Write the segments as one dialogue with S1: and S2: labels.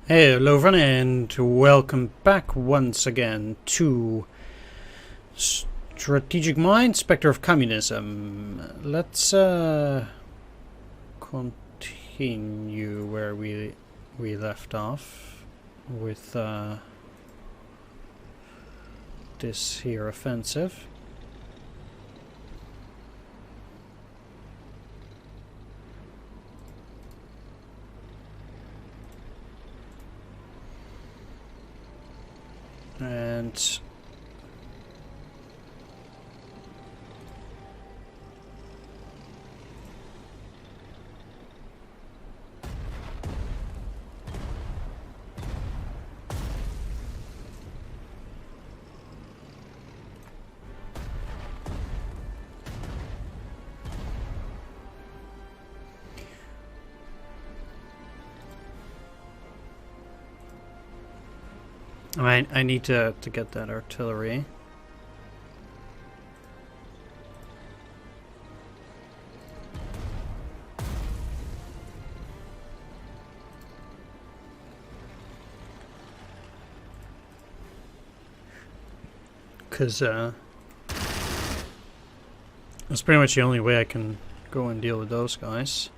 S1: Hello everyone and welcome back once again to Strategic Mind, Spectre of Communism. Let's continue where we left off with this here offensive. And I need to get that artillery. Because that's pretty much the only way I can go and deal with those guys.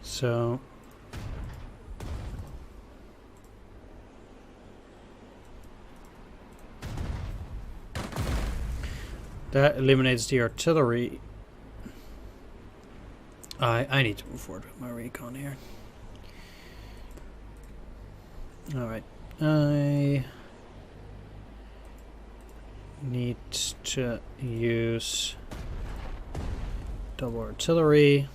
S1: So that eliminates the artillery. I need to move forward with my recon here. Alright. I need to use double artillery.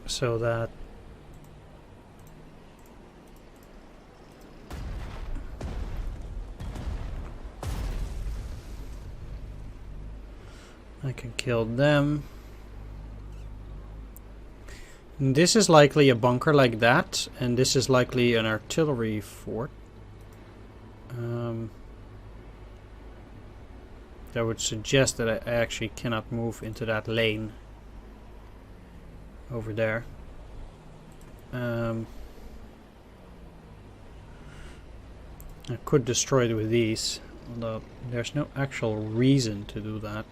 S1: So that I can kill them. And this is likely a bunker like that, and this is likely an artillery fort. That would suggest that I actually cannot move into that lane over there. I could destroy it with these, although there's no actual reason to do that.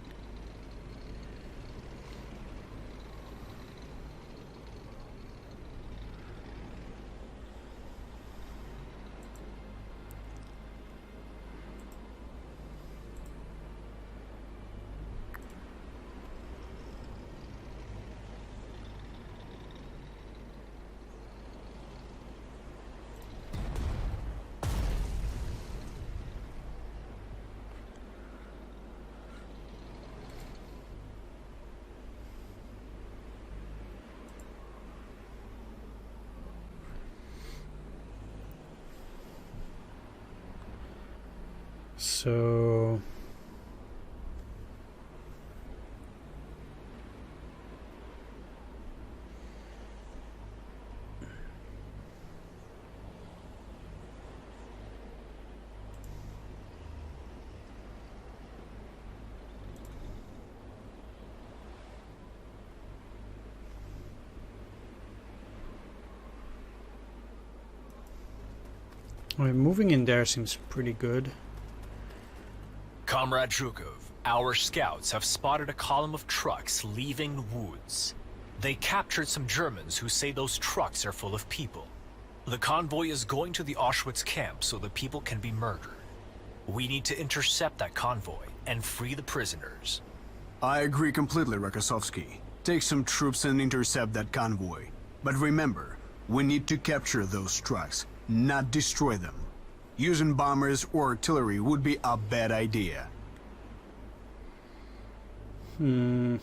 S1: So moving in there seems pretty good.
S2: Comrade Zhukov, our scouts have spotted a column of trucks leaving the woods. They captured some Germans who say those trucks are full of people. The convoy is going to the Auschwitz camp so the people can be murdered. We need to intercept that convoy and free the prisoners.
S3: I agree completely, Rakosovsky. Take some troops and intercept that convoy. But remember, We need to capture those trucks, not destroy them. Using bombers or artillery would be a bad idea.
S1: Hmm.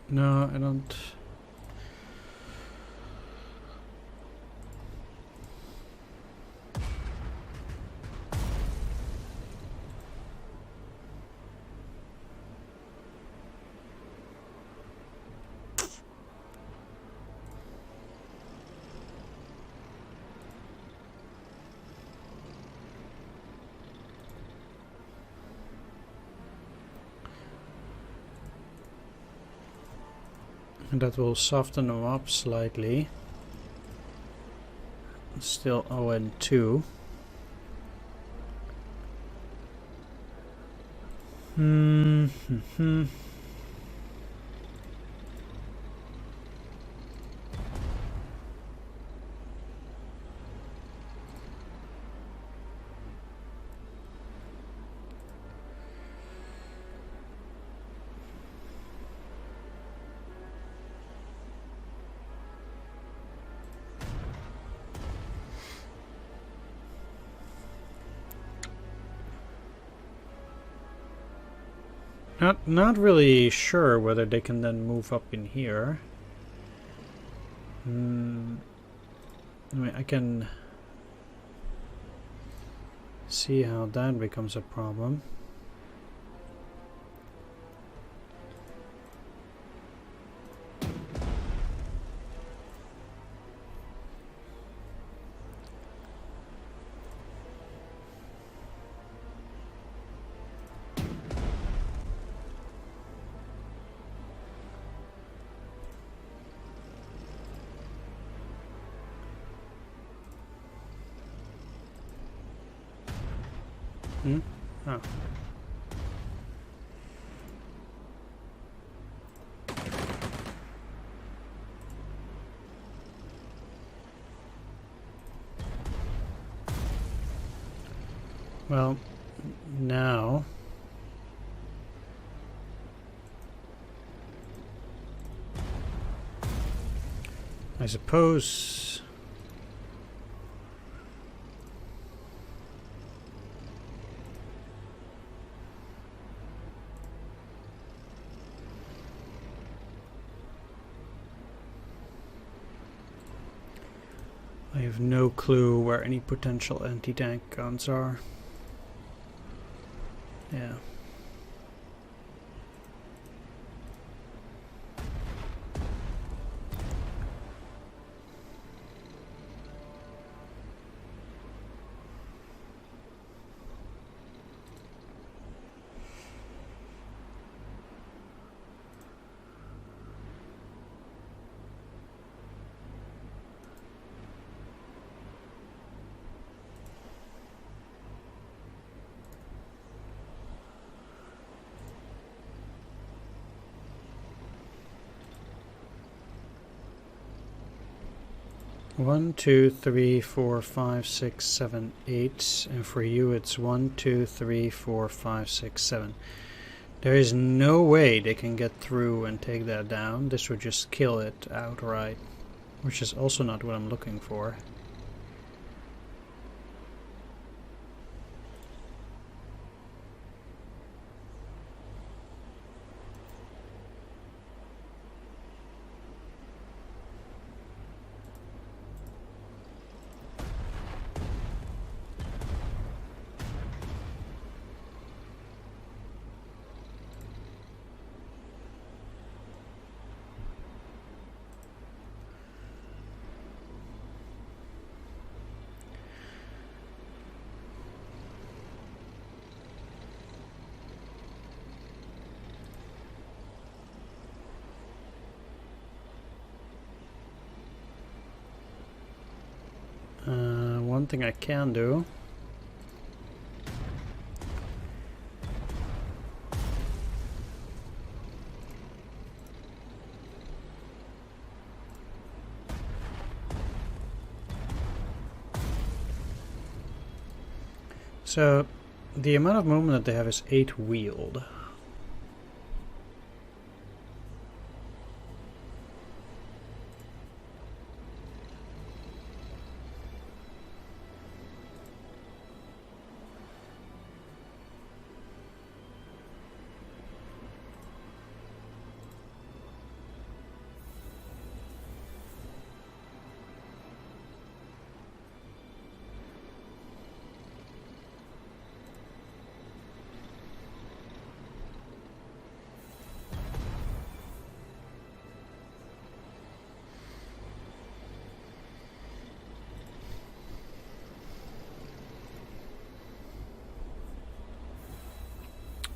S1: No, I don't. And that will soften them up slightly. Still ON2. Not really sure whether they can then move up in here. I mean, I can see how that becomes a problem. Oh. Well, now I suppose I have no clue where any potential anti-tank guns are. Yeah. One, two, three, four, five, six, seven, eight, and for you it's 1, 2, 3, 4, 5, 6, 7. There is no way they can get through and take that down. This would just kill it outright, which is also not what I'm looking for. One thing I can do the amount of movement that they have is 8-wheeled.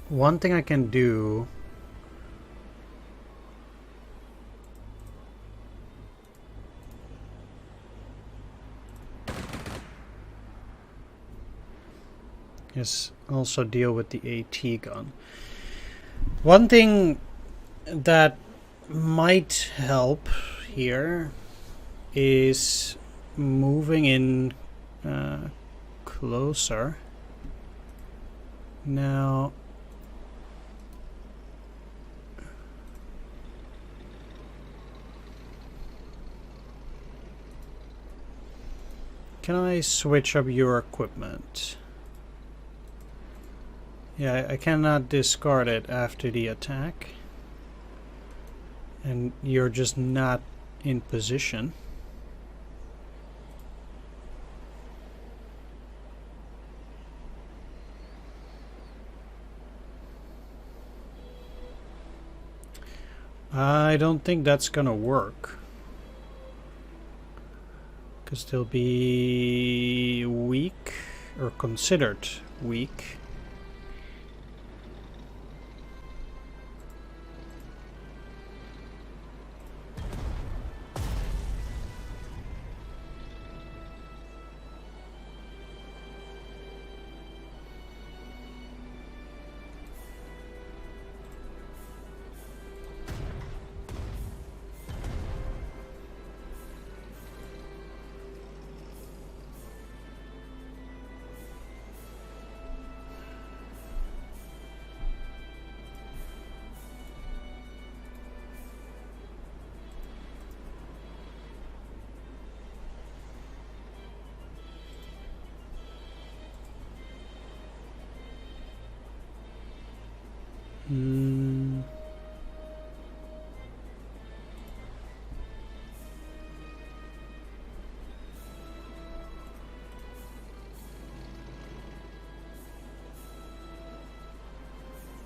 S1: One thing I can do is also deal with the AT gun. One thing that might help here is moving in closer. Now, can I switch up your equipment? Yeah, I cannot discard it after the attack. And you're just not in position. I don't think that's gonna work. Because they'll be weak, or considered weak.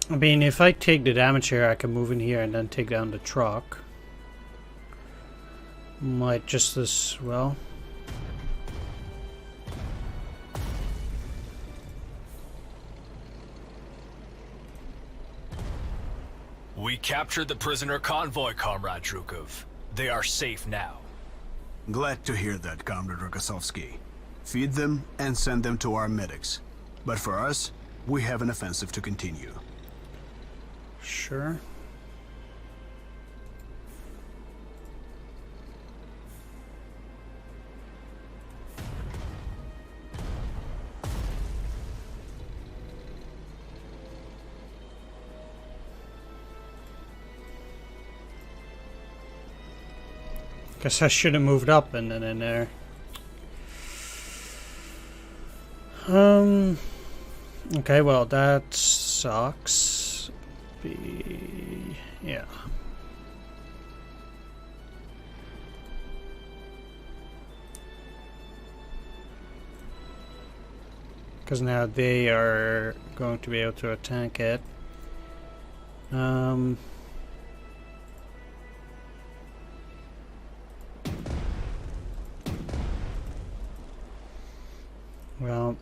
S1: I mean, if I take the damage here, I can move in here and then take down the truck. Might just as well.
S2: We captured the prisoner convoy, Comrade Zhukov. They are safe now.
S3: Glad to hear that, Comrade Rokossovsky. Feed them and send them to our medics. But for us, we have an offensive to continue.
S1: Sure. Guess I should have moved up and then in there. Okay, well that sucks. Yeah. Because now they are going to be able to attack it. Well,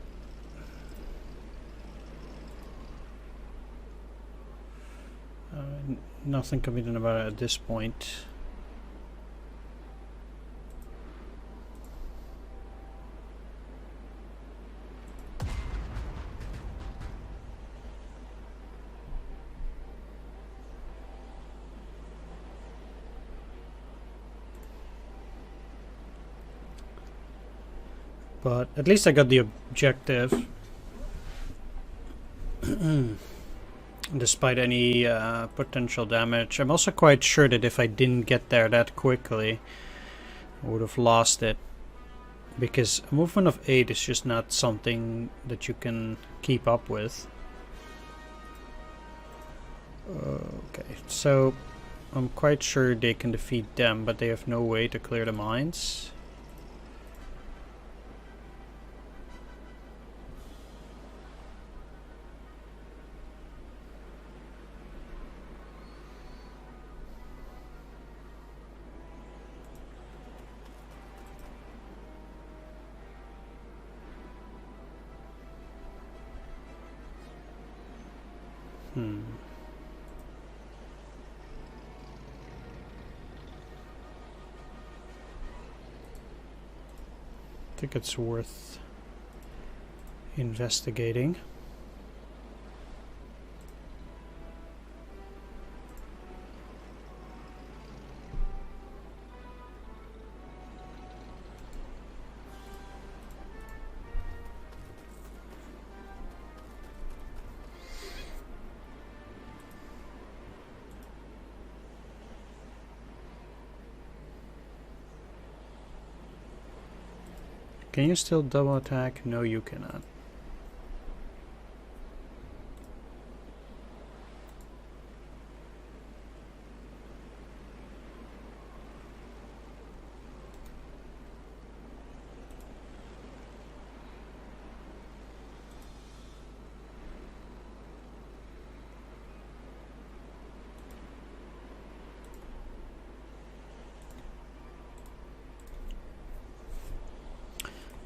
S1: nothing can be done about it at this point. But at least I got the objective. Despite any potential damage. I'm also quite sure that if I didn't get there that quickly, I would have lost it. Because a movement of 8 is just not something that you can keep up with. Okay, so I'm quite sure they can defeat them, but they have no way to clear the mines. I think it's worth investigating. Can you still double attack? No, you cannot.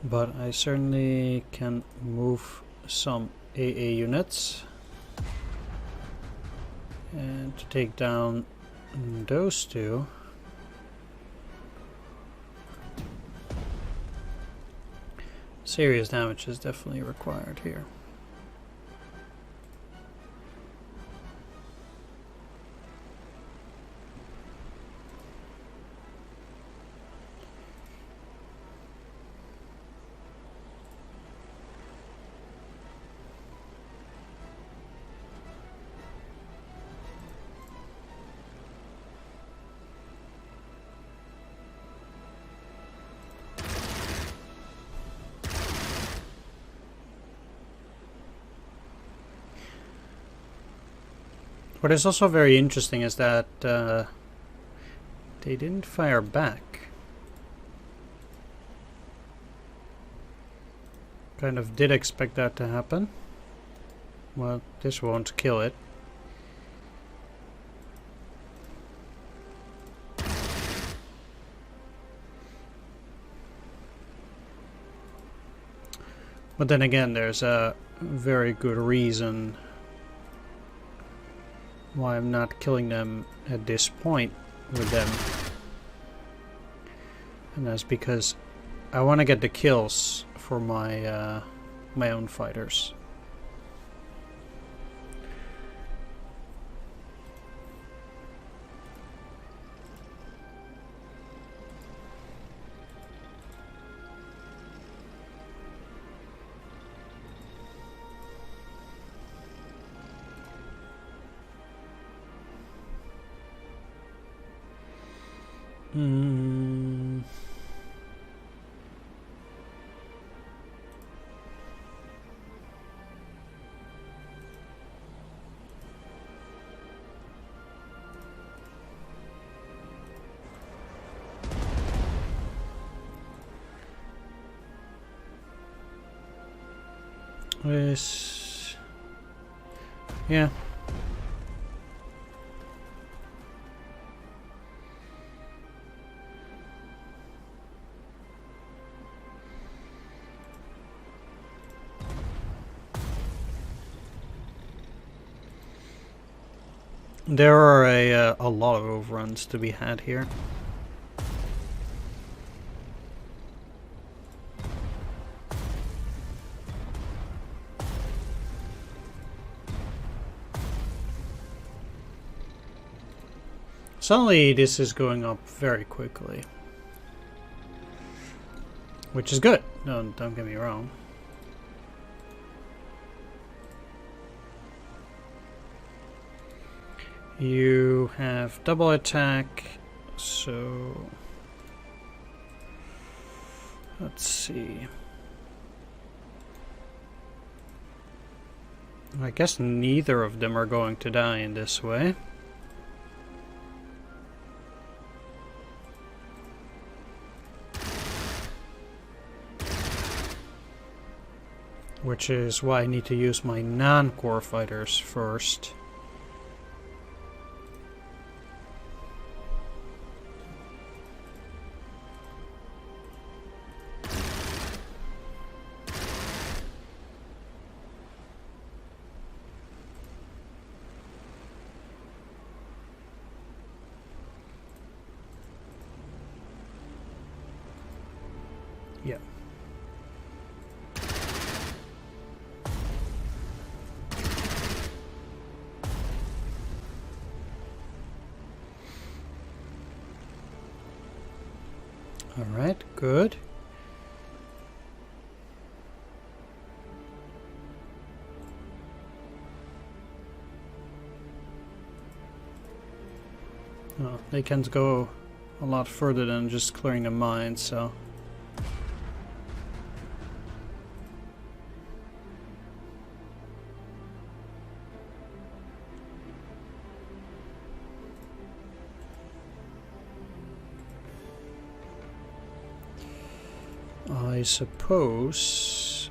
S1: But I certainly can move some AA units and to take down those two. Serious damage is definitely required here. What is also very interesting is that they didn't fire back. Kind of did expect that to happen. Well, this won't kill it. But then again, there's a very good reason why I'm not killing them at this point with them. And that's because I want to get the kills for my my own fighters. This, yeah. There are a lot of overruns to be had here. Suddenly this is going up very quickly, which is good. No, don't get me wrong. You have double attack, so let's see. I guess neither of them are going to die in this way. Which is why I need to use my non-core fighters first. Yeah. All right, good. Oh, they can go a lot further than just clearing a mine, so. I suppose.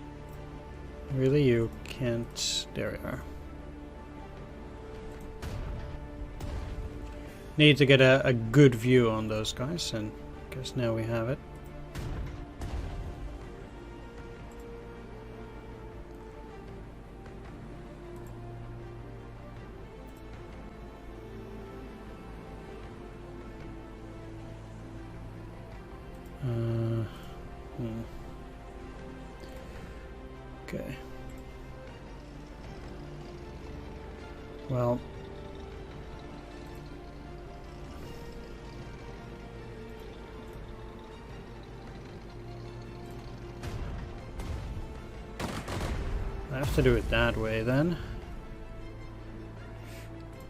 S1: Really, you can't. There we are. Need to get a good view on those guys, and I guess now we have it. Okay. Well. I have to do it that way then.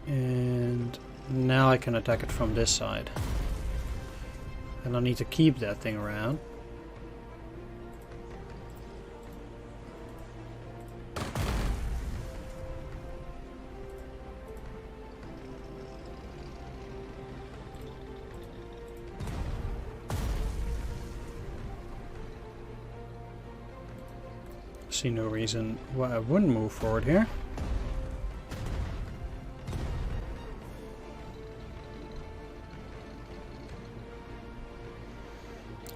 S1: And now I can attack it from this side. And I need to keep that thing around. See no reason why I wouldn't move forward here.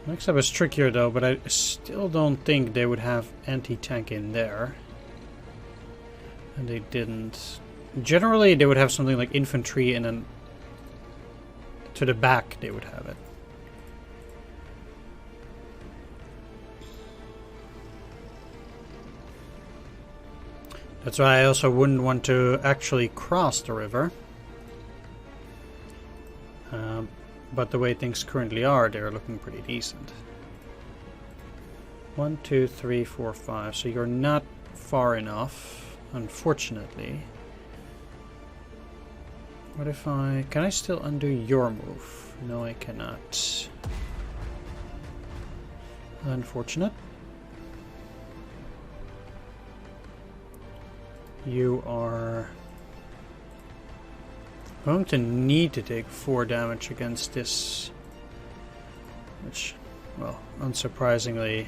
S1: Next up is trickier though, but I still don't think they would have anti-tank in there. And they didn't. Generally they would have something like infantry and then to the back they would have it. That's why I also wouldn't want to actually cross the river. But the way things currently are, they're looking pretty decent. 1, 2, 3, 4, 5. So you're not far enough, unfortunately. What if I... Can I still undo your move? No, I cannot. Unfortunate. You are going to need to take 4 damage against this, which, well, unsurprisingly,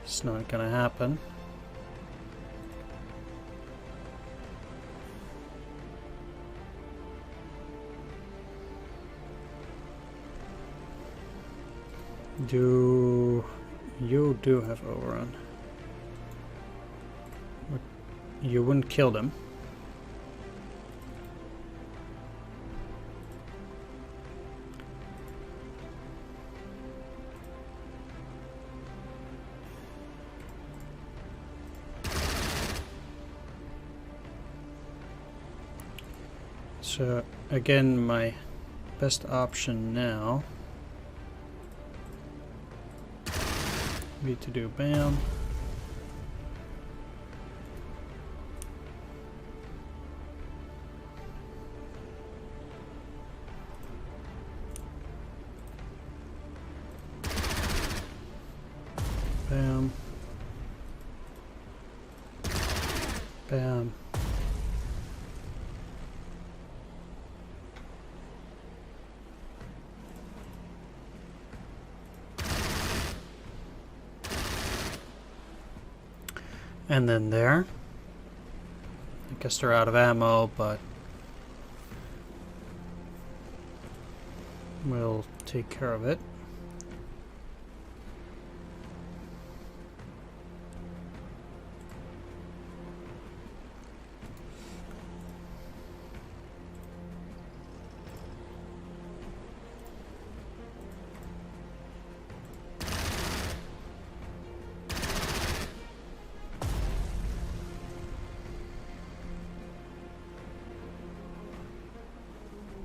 S1: it's not gonna happen. You do have overrun. You wouldn't kill them. So again, my best option now would be to do BAM. Bam. And then there. I guess they're out of ammo, but we'll take care of it.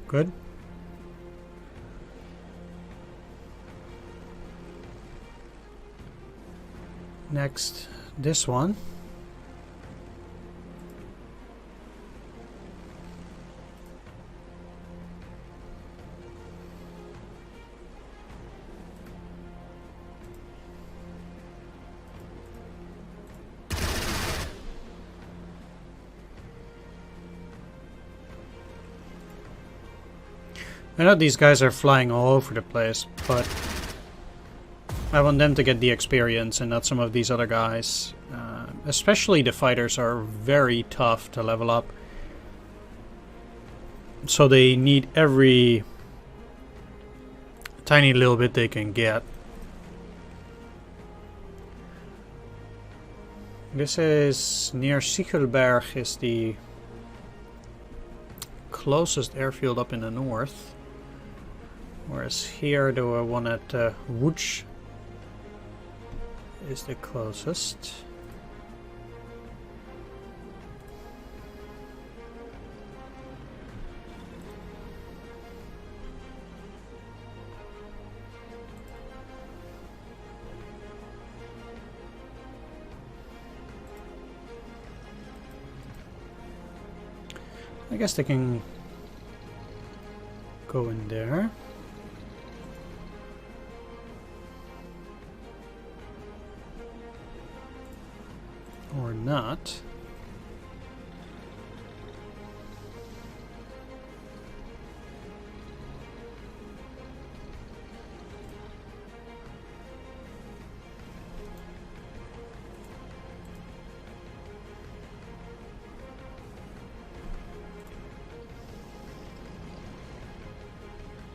S1: Good. Next, this one. I know these guys are flying all over the place, but I want them to get the experience and not some of these other guys. Especially the fighters are very tough to level up. So they need every tiny little bit they can get. This is near Sichelberg, is the closest airfield up in the north. Whereas here the one at Łódź is the closest. I guess they can go in there. Or not.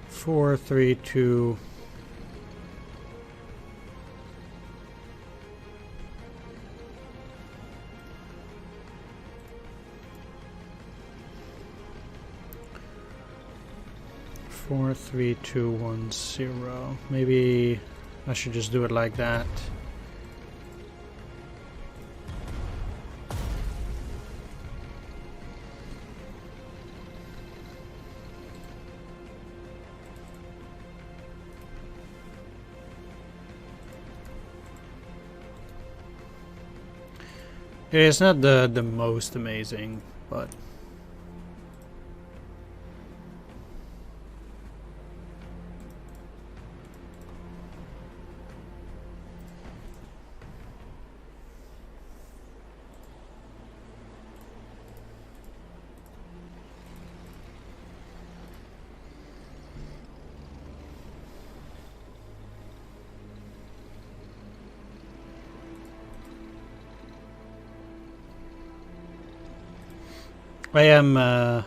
S1: Four, three, two. Four, three, two, 1, 0. Maybe I should just do it like that. It is not the most amazing, but I am at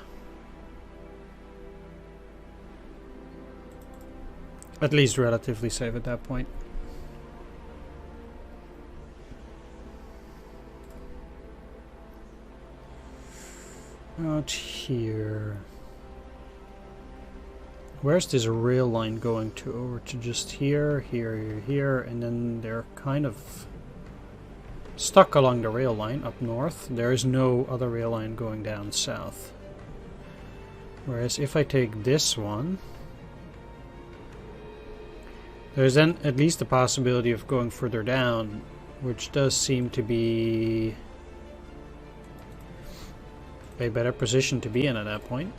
S1: least relatively safe at that point. Out here. Where's this rail line going to? Over to just here, here, here, and then they're kind of stuck along the rail line up north. There is no other rail line going down south. Whereas if I take this one, there's then at least the possibility of going further down, which does seem to be a better position to be in at that point.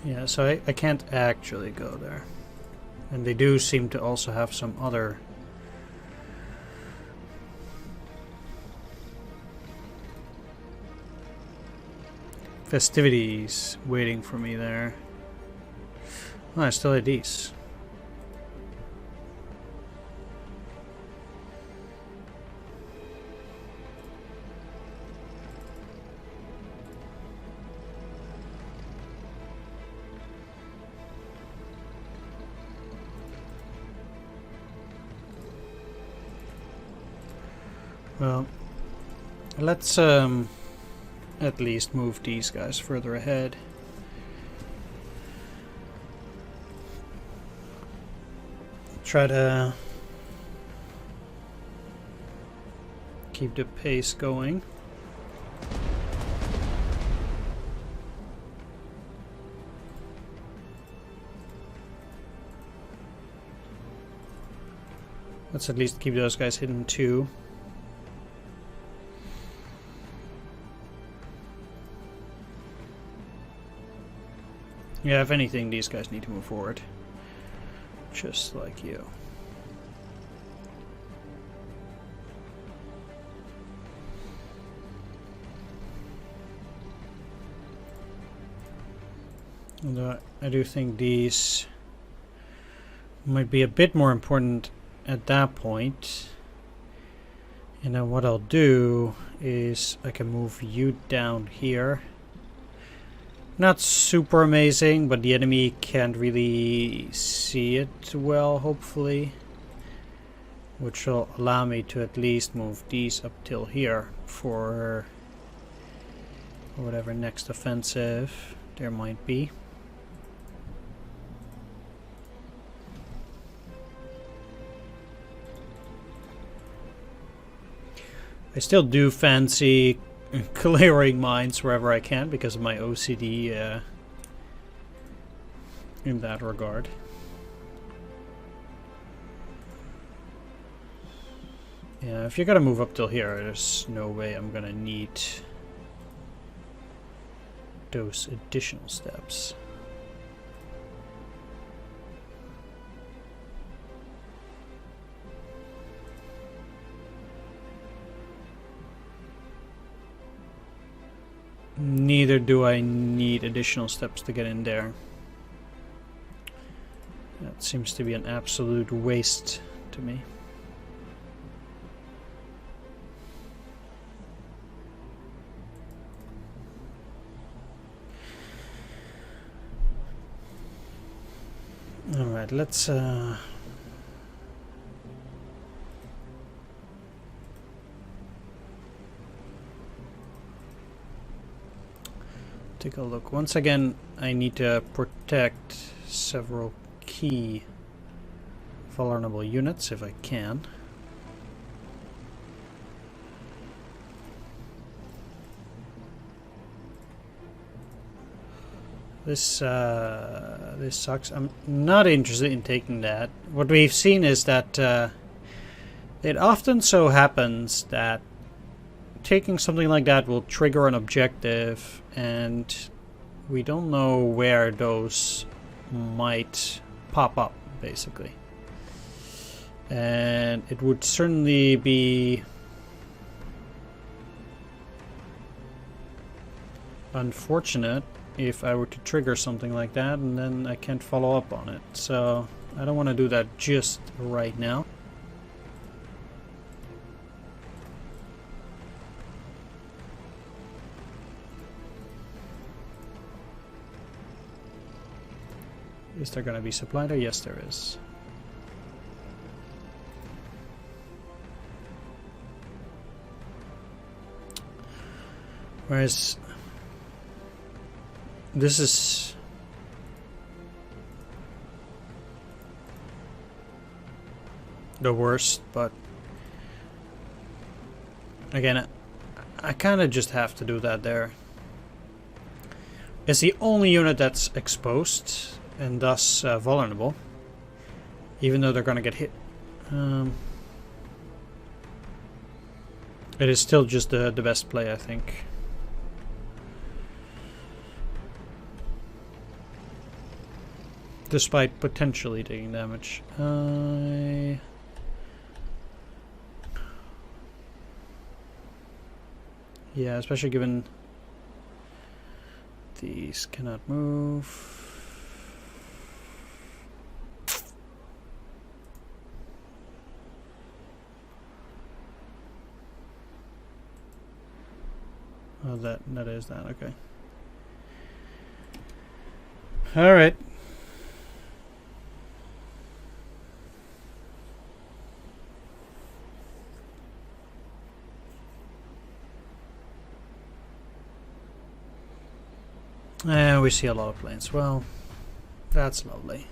S1: Yeah, so I can't actually go there. And they do seem to also have some other festivities waiting for me there. Oh, I still had these. Well, let's at least move these guys further ahead. Try to keep the pace going. Let's at least keep those guys hidden too. Yeah, if anything, these guys need to move forward. Just like you. Although I do think these might be a bit more important at that point. And then what I'll do is I can move you down here. Not super amazing, but the enemy can't really see it well, hopefully. Which will allow me to at least move these up till here for whatever next offensive there might be. I still do fancy clearing mines wherever I can because of my OCD in that regard. Yeah, if you're gonna move up till here, there's no way I'm gonna need those additional steps. Neither do I need additional steps to get in there. That seems to be an absolute waste to me. Alright, let's take a look. Once again, I need to protect several key vulnerable units if I can. This sucks. I'm not interested in taking that. What we've seen is that it often so happens that taking something like that will trigger an objective, and we don't know where those might pop up, basically. And it would certainly be unfortunate if I were to trigger something like that and then I can't follow up on it. So I don't want to do that just right now. Is there going to be supply there? Yes, there is. Whereas this is the worst, but again, I kind of just have to do that there. It's the only unit that's exposed and thus vulnerable, even though they're going to get hit. It is still just the best play, I think. despite potentially taking damage. Yeah, especially given these cannot move. Oh, that is that. Okay. All right. We see a lot of planes. Well, that's lovely.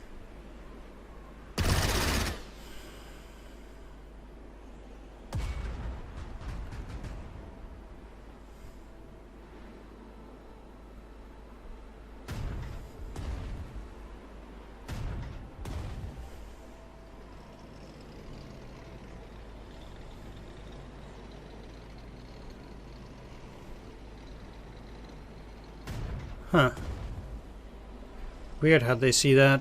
S1: Huh. Weird, how'd they see that?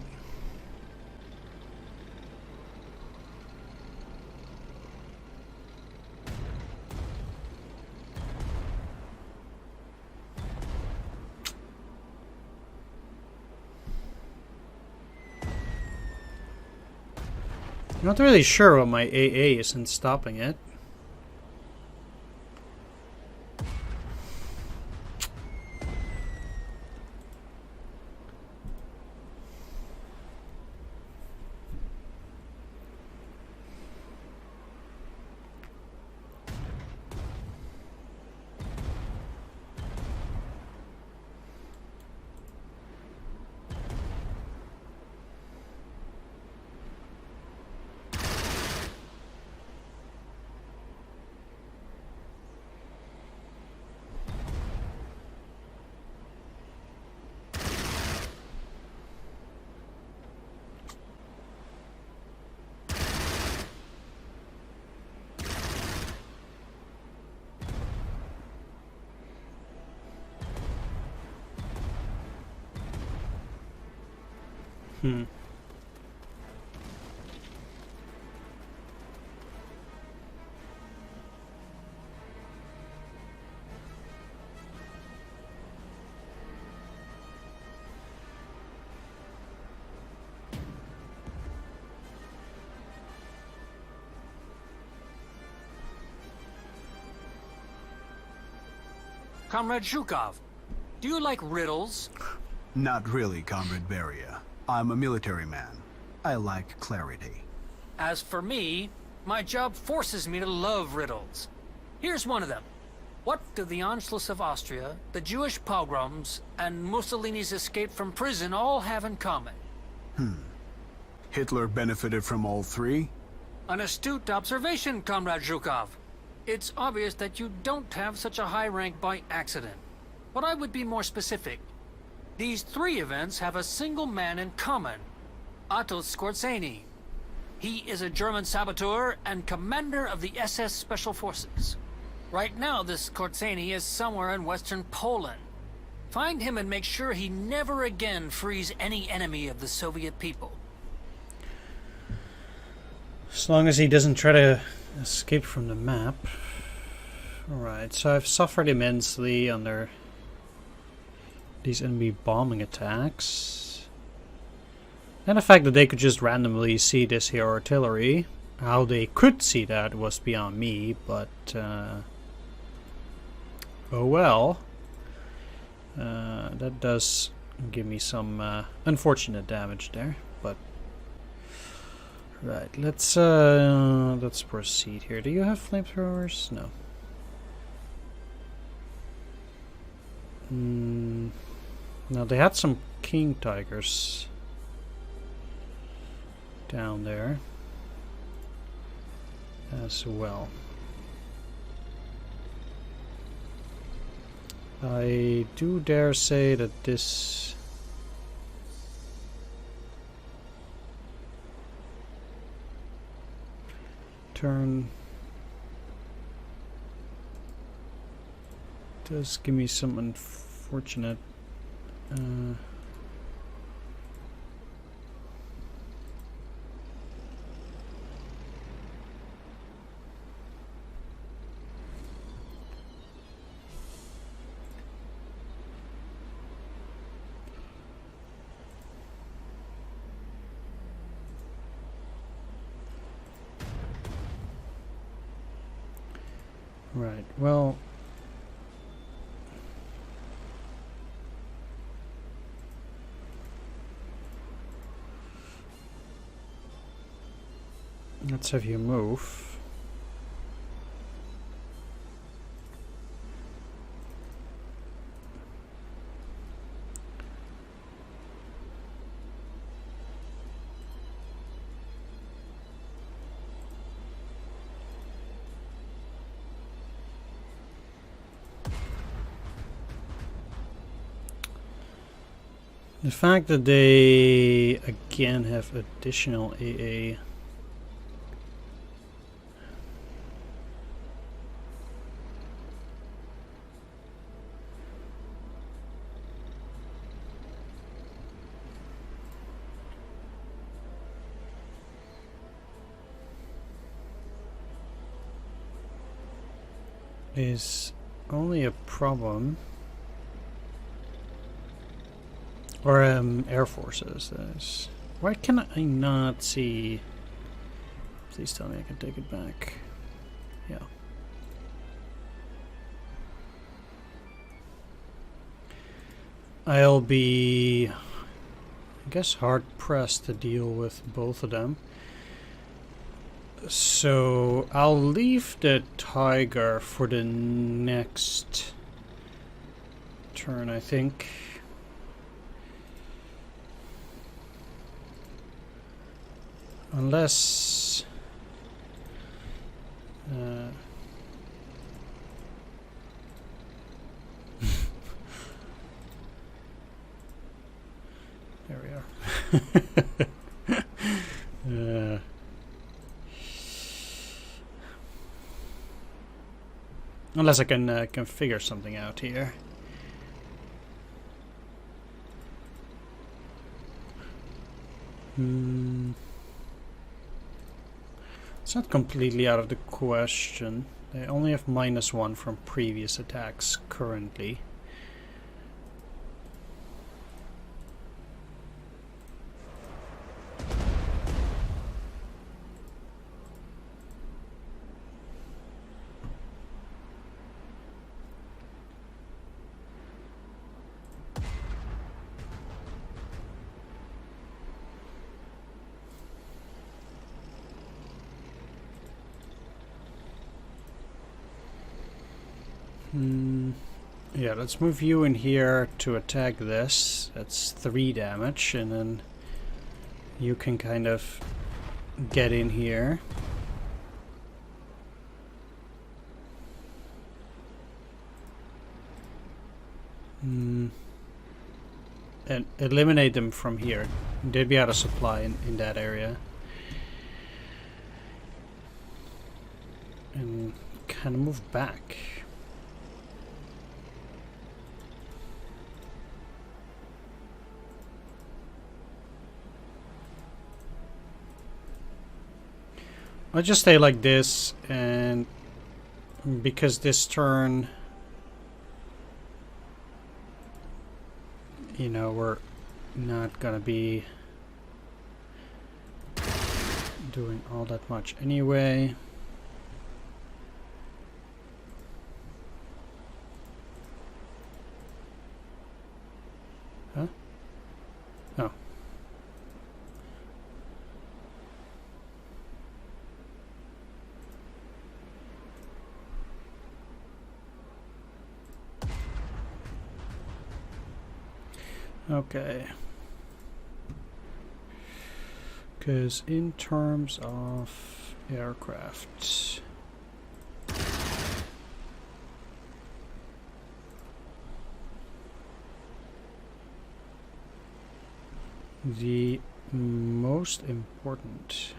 S1: I'm not really sure what my AA is in stopping it. Hmm.
S4: Comrade Zhukov, do you like riddles?
S3: Not really, Comrade Beria. I'm a military man. I like clarity.
S4: As for me, my job forces me to love riddles. Here's one of them. What do the Anschluss of Austria, the Jewish pogroms, and Mussolini's escape from prison all have in common?
S3: Hitler benefited from all three?
S4: An astute observation, Comrade Zhukov. It's obvious that you don't have such a high rank by accident. But I would be more specific. These three events have a single man in common. Otto Skorzeny. He is a German saboteur and commander of the SS Special Forces. Right now, this Skorzeny is somewhere in western Poland. Find him and make sure he never again frees any enemy of the Soviet people.
S1: As long as he doesn't try to escape from the map. Alright, so I've suffered immensely under these enemy bombing attacks. And the fact that they could just randomly see this here artillery. How they could see that was beyond me, but oh well. That does give me some unfortunate damage there, but right, let's proceed here. Do you have flamethrowers? No. No, they had some king tigers down there as well. I do dare say that this turn does give me some unfortunate Right, well... let's have you move. The fact that they again have additional AA is only a problem. Or Air Forces. Why can I not see? Please tell me I can take it back. Yeah. I'll be, I guess, hard pressed to deal with both of them. So I'll leave the Tiger for the next turn, I think. Unless there we are. Unless I can figure something out here. It's not completely out of the question. They only have -1 from previous attacks currently. Yeah, let's move you in here to attack this. That's 3 damage, and then you can kind of get in here. And eliminate them from here. They'd be out of supply in that area. And kind of move back. I'll just stay like this, and because this turn, you know, we're not gonna be doing all that much anyway. Huh? Oh. Okay. Because in terms of aircraft, the most important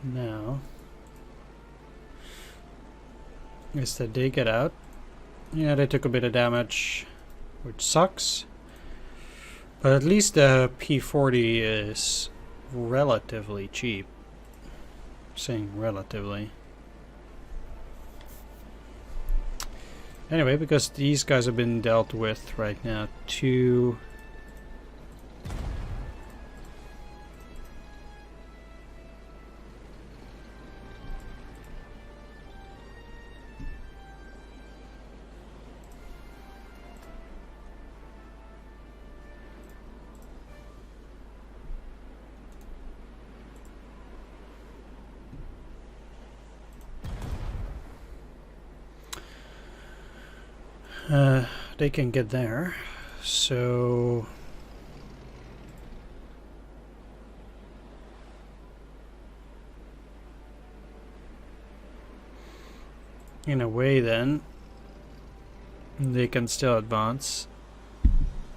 S1: now is that they get out. Yeah, they took a bit of damage, which sucks. But at least the P-40 is relatively cheap. I'm saying relatively. Anyway, because these guys have been dealt with right now, 2... They can get there, so in a way then they can still advance.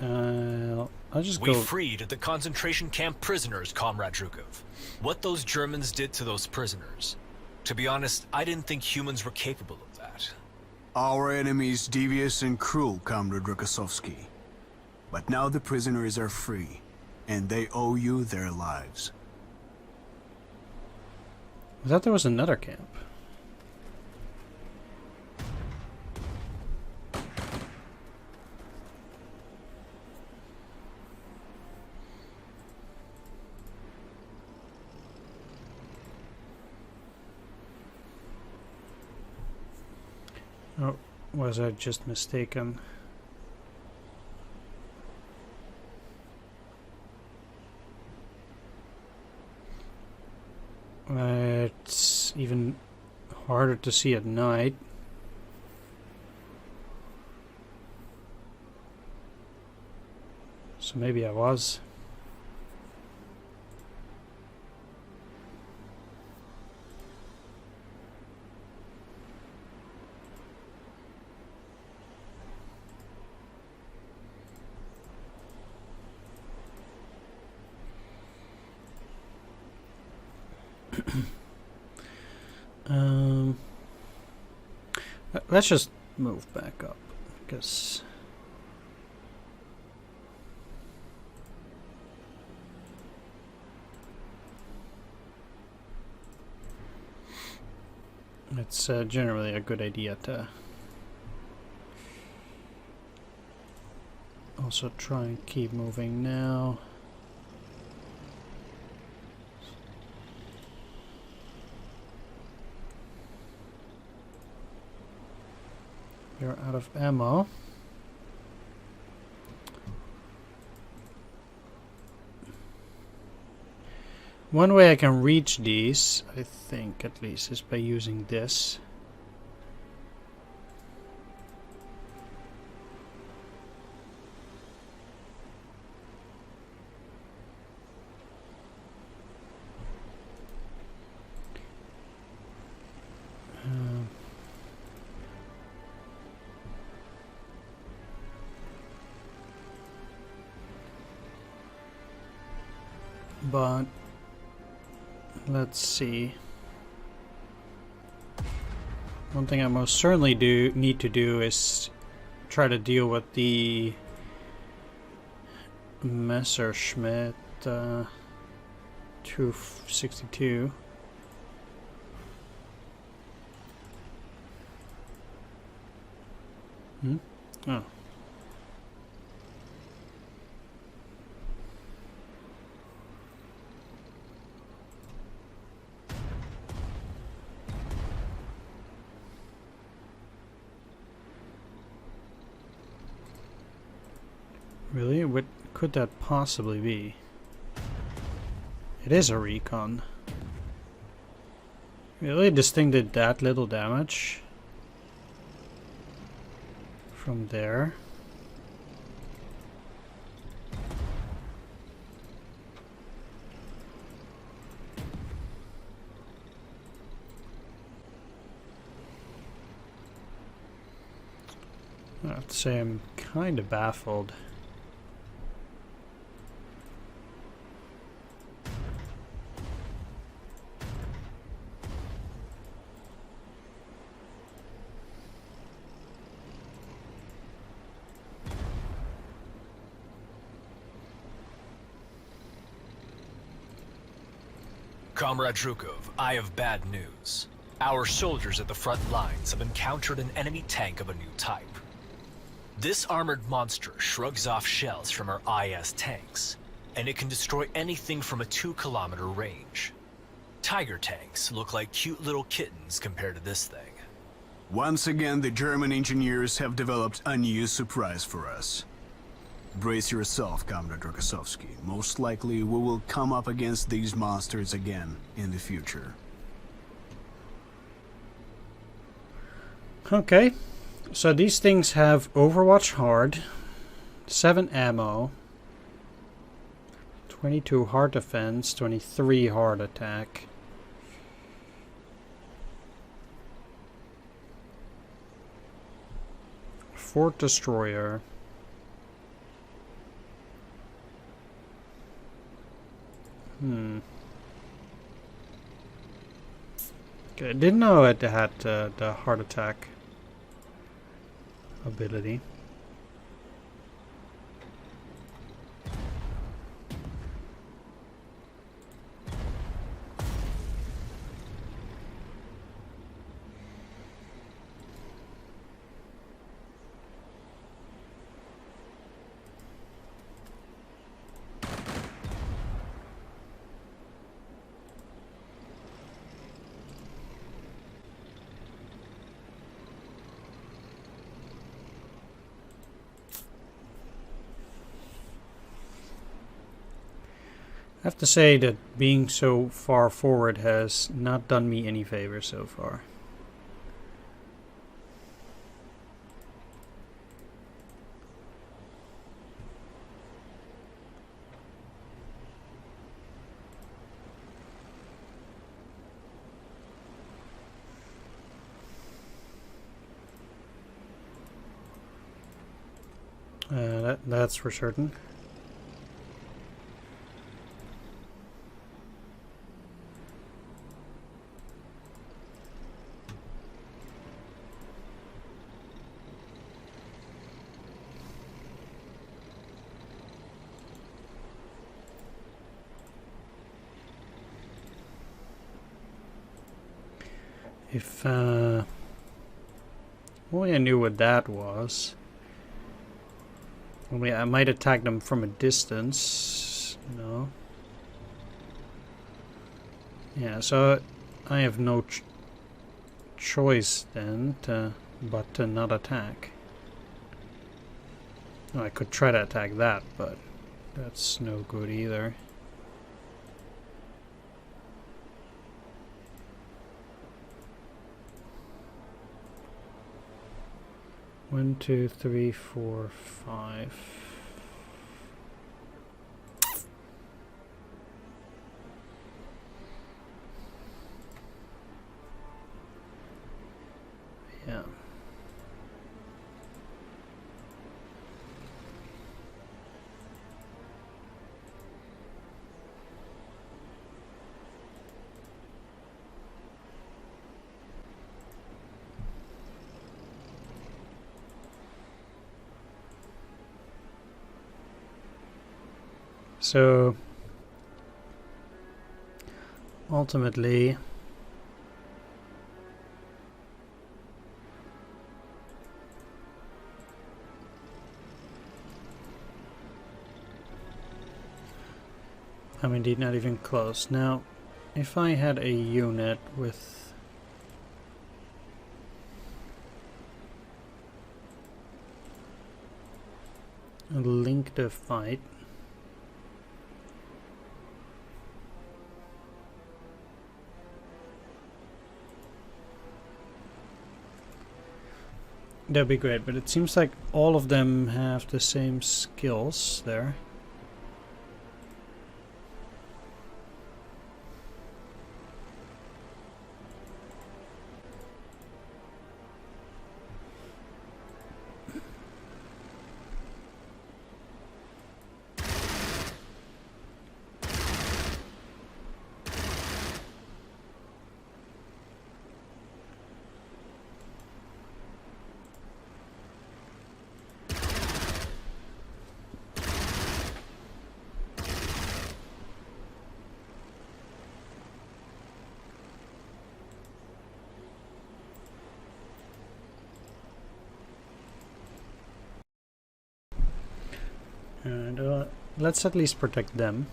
S1: I'll just
S2: We
S1: go.
S2: freed the concentration camp prisoners, Comrade Zhukov. What those Germans did to those prisoners. To be honest, I didn't think humans were capable of that.
S3: Our enemy is devious and cruel, Comrade Rokossovsky. But now the prisoners are free, and they owe you their lives.
S1: I thought there was another camp. Oh, was I just mistaken? It's even harder to see at night. So maybe I was. Let's just move back up, because it's generally a good idea to also try and keep moving now. You're out of ammo. One way I can reach these, I think at least, is by using this. But let's see. One thing I most certainly need to do is try to deal with the Messerschmitt 262. Oh. Really? What could that possibly be? It is a recon. Really? This thing did that little damage? From there? I have to say I'm kind of baffled.
S2: Comrade Zhukov, I have bad news. Our soldiers at the front lines have encountered an enemy tank of a new type. This armored monster shrugs off shells from our IS tanks, and it can destroy anything from a 2-kilometer range. Tiger tanks look like cute little kittens compared to this thing.
S3: Once again, the German engineers have developed a new surprise for us. Brace yourself, Comrade Rokossovsky. Most likely we will come up against these monsters again in the future.
S1: Okay, So these things have Overwatch Hard, 7 ammo, 22 hard defense, 23 hard attack. Fort Destroyer. Okay, I didn't know it had the heart attack ability. I have to say that being so far forward has not done me any favor so far. That's for certain. If only I knew what that was. Only I might attack them from a distance. No. Yeah, so I have no choice then but to not attack. Oh, I could try to attack that, but that's no good either. One, two, three, four, five. Yeah. So ultimately I'm indeed not even close. Now if I had a unit with a link to fight, that'd be great, but it seems like all of them have the same skills there. And let's at least protect them.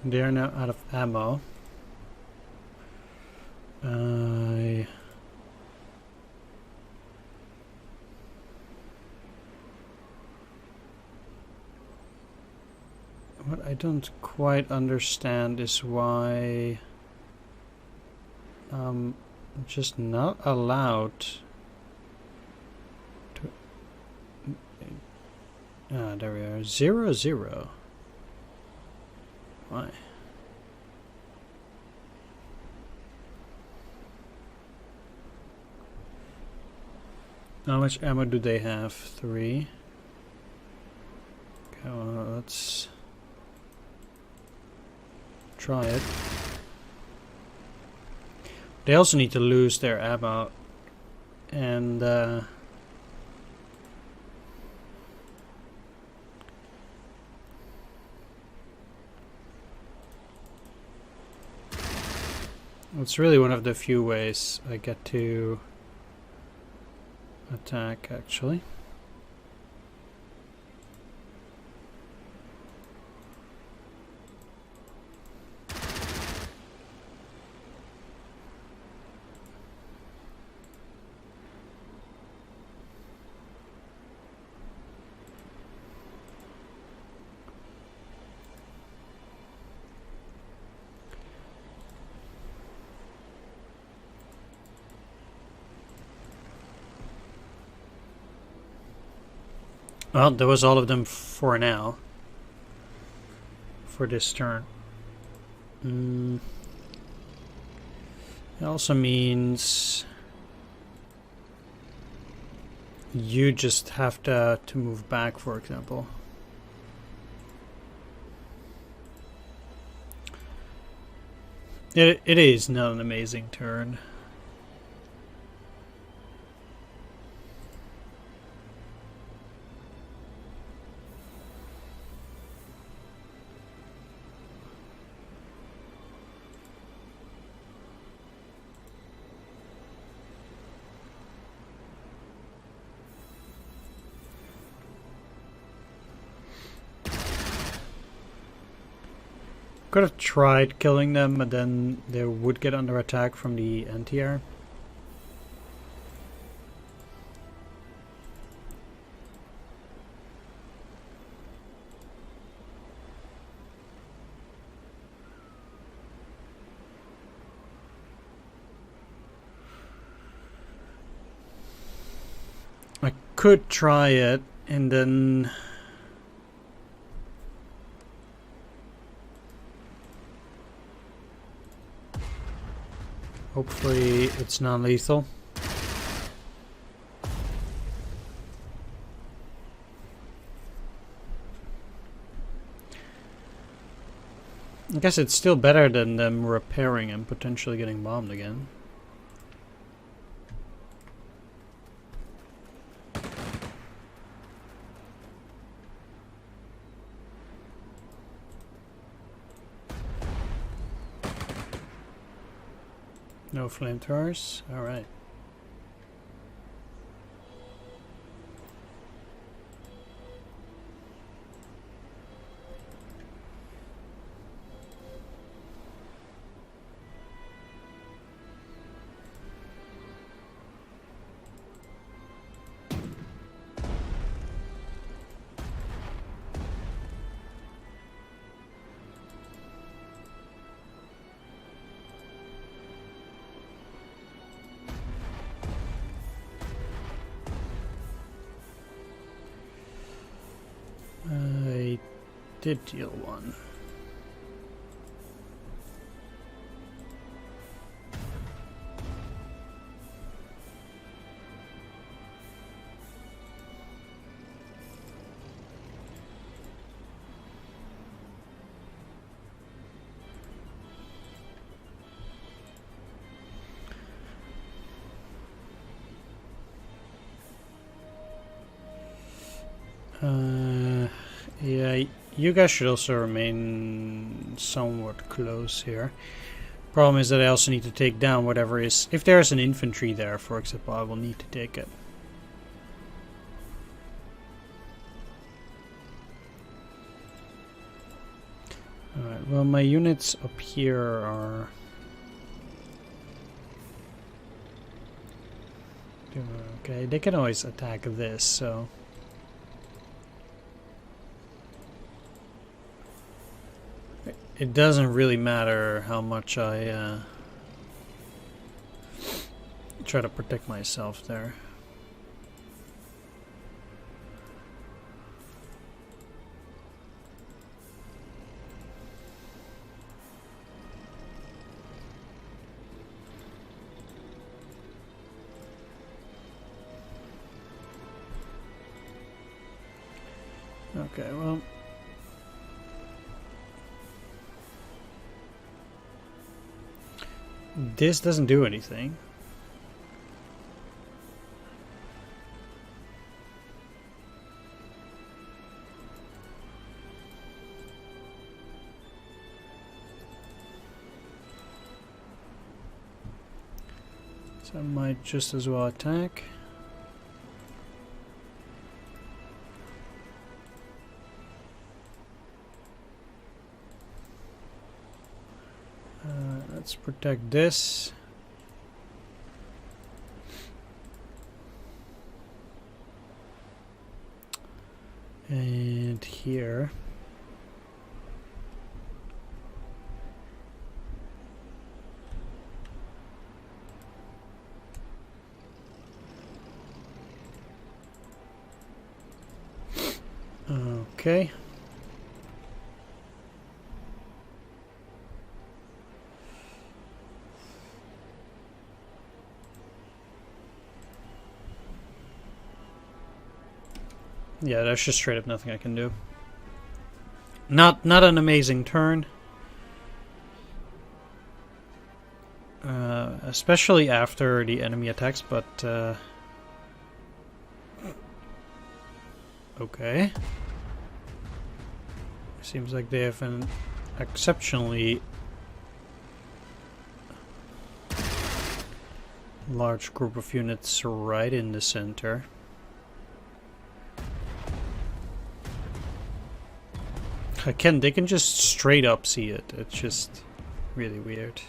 S1: They are now out of ammo. What I don't quite understand is why I'm just not allowed to. Ah, there we are. 0-0. Why? How much ammo do they have? 3. Okay, well, let's try it. They also need to lose their ammo, and it's really one of the few ways I get to attack, actually. Well, that was all of them for now. For this turn. It also means you just have to move back, for example. It is not an amazing turn. Could have tried killing them, but then they would get under attack from the anti-air. I could try it and then hopefully it's non-lethal. I guess it's still better than them repairing and potentially getting bombed again. No flamethrowers? Alright. I did deal one. Yeah, you guys should also remain somewhat close here. Problem is that I also need to take down whatever is... If there's an infantry there, for example, I will need to take it. Alright, Well, my units up here are... Okay, they can always attack this, so... It doesn't really matter how much I try to protect myself there. Okay, well... This doesn't do anything. So I might just as well attack. Let's protect this. And here. Okay. Yeah, there's just straight up nothing I can do. Not an amazing turn. Especially after the enemy attacks, but okay. Seems like they have an exceptionally large group of units right in the center. They can just straight up see it. It's just really weird.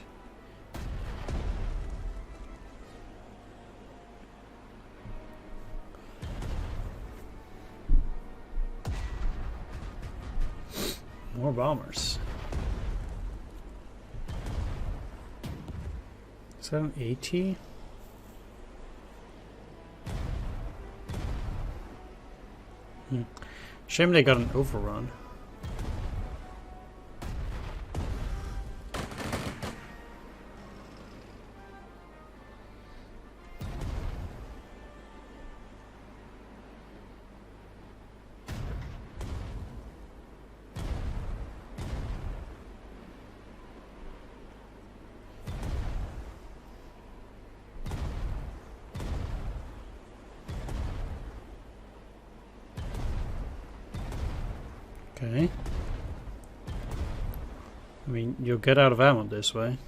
S1: More bombers. Is that an AT? Shame they got an overrun. Okay. I mean, you'll get out of ammo this way.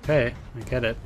S1: Okay, I get it.